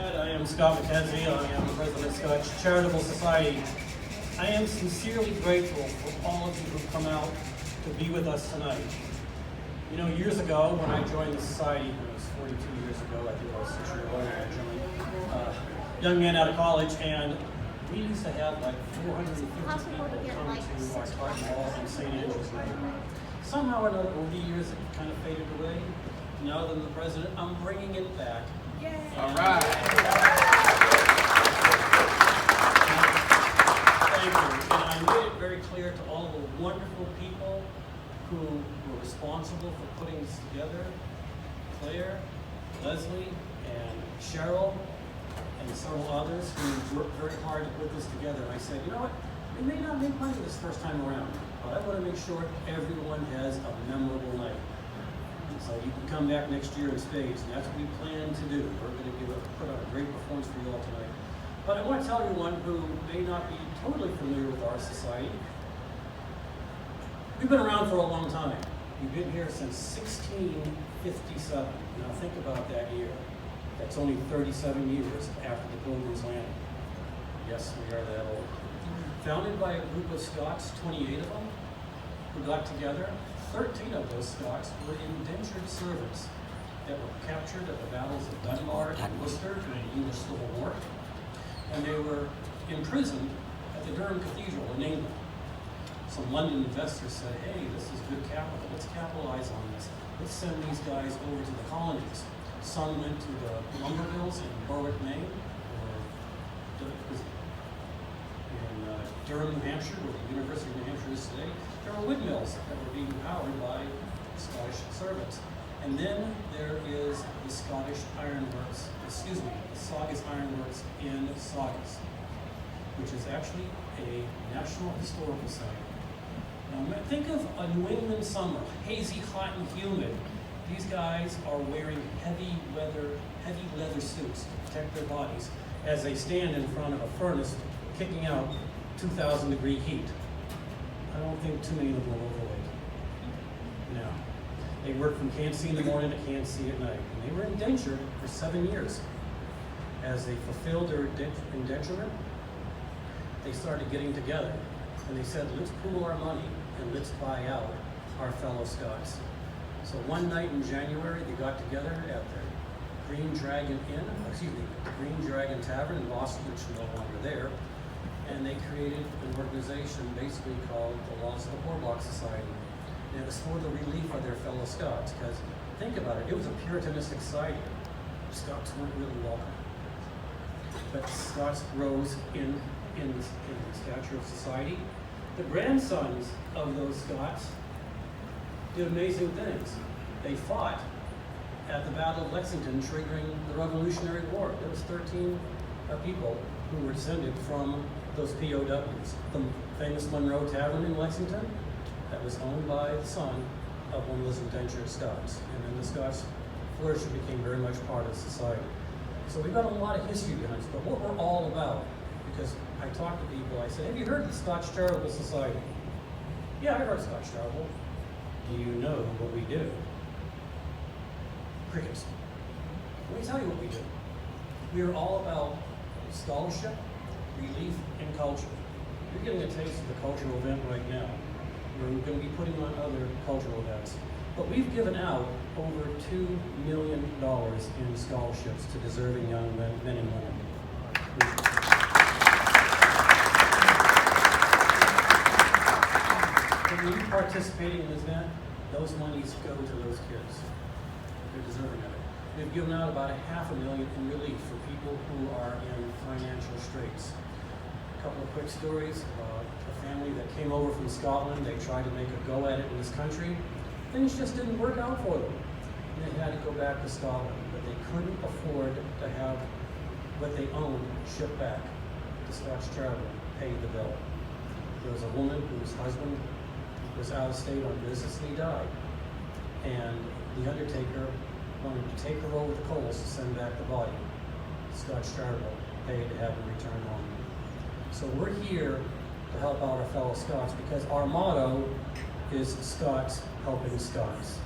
met, I am Scott Mackenzie. I am the president of Scots Charitable Society. I am sincerely grateful for all of you who've come out to be with us tonight. You know, years ago when I joined the society, it was 42 years ago, I think I was 6 years old when I joined, young man out of college, and we used to have like 450 people come to our Tartan Ball in St. Andrews. Somehow or another, over the years, it kind of faded away. Now that I'm the president, I'm bringing it back. Yay. All right. Thank you. And I made it very clear to all the wonderful people who were responsible for putting this together, Claire, Leslie, and Cheryl, and several others who worked very hard to put this together. And I said, you know what, we may not make money this first time around, but I want to make sure everyone has a memorable night. So you can come back next year in spades, and that's what we plan to do. We're going to put on a great performance for you all tonight. But I want to tell everyone who may not be totally familiar with our society, we've been around for a long time. We've been here since 1657. Now think about that year. That's only 37 years after the Pilgrims landed. Yes, we are that old. Founded by a group of Scots, 28 of them, who got together. 13 of those Scots were indentured servants that were captured at the battles of Dunbar and Worcester during the English Civil War. And they were imprisoned at the Durham Cathedral in England. Some London investors said, hey, this is good capital. Let's capitalize on this. Let's send these guys over to the colonies. Some went to the lumber mills in Berwick, Maine, or in Durham, New Hampshire, where the University of New Hampshire is today. There were windmills that were being powered by Scottish servants. And then there is the Scottish Ironworks, the Saugus Ironworks in Saugus, which is actually a National Historical Site. Now think of a New England summer, hazy, hot, and humid. These guys are wearing heavy leather suits to protect their bodies as they stand in front of a furnace kicking out 2,000-degree heat. I don't think too many of them are overweight. No. They work from can't see in the morning to can't see at night. And they were indentured for 7 years. As they fulfilled their indenturement, they started getting together. And they said, let's pool our money and let's buy out our fellow Scots. So one night in January, they got together at the Green Dragon Tavern in Boston, which is no longer there. And they created an organization basically called the Laws of the Poor Block Society. And it was for the relief of their fellow Scots, because think about it, it was a Puritanistic society. Scots weren't really welcome. But Scots rose in the stature of society. The grandsons of those Scots did amazing things. They fought at the Battle of Lexington, triggering the Revolutionary War. There was 13 people who were descended from those POWs. The famous Monroe Tavern in Lexington, that was owned by the son of one of those indentured Scots. And then the Scots flourished and became very much part of society. So we've got a lot of history behind us, but what we're all about, because I talked to people, I said, have you heard of the Scotch Charitable Society? Yeah, I've heard of Scotch Charitable. Do you know what we do? Crickets. Let me tell you what we do. We are all about scholarship, relief, and culture. You're getting a taste of the cultural event right now. We're going to be putting on other cultural events. But we've given out over $2 million in scholarships to deserving young men and women. When you participating in this event, those monies go to those kids. They're deserving of it. We've given out about $500,000 in relief for people who are in financial straits. A couple of quick stories about a family that came over from Scotland. They tried to make a go at it in this country. Things just didn't work out for them. And they had to go back to Scotland, but they couldn't afford to have what they owned shipped back. The Scotch Charitable paid the bill. There was a woman whose husband was out of state on business and he died. And the undertaker wanted to take her over the coals to send back the body. Scotch Charitable paid to have her return home. So we're here to help out our fellow Scots because our motto is Scots helping Scots.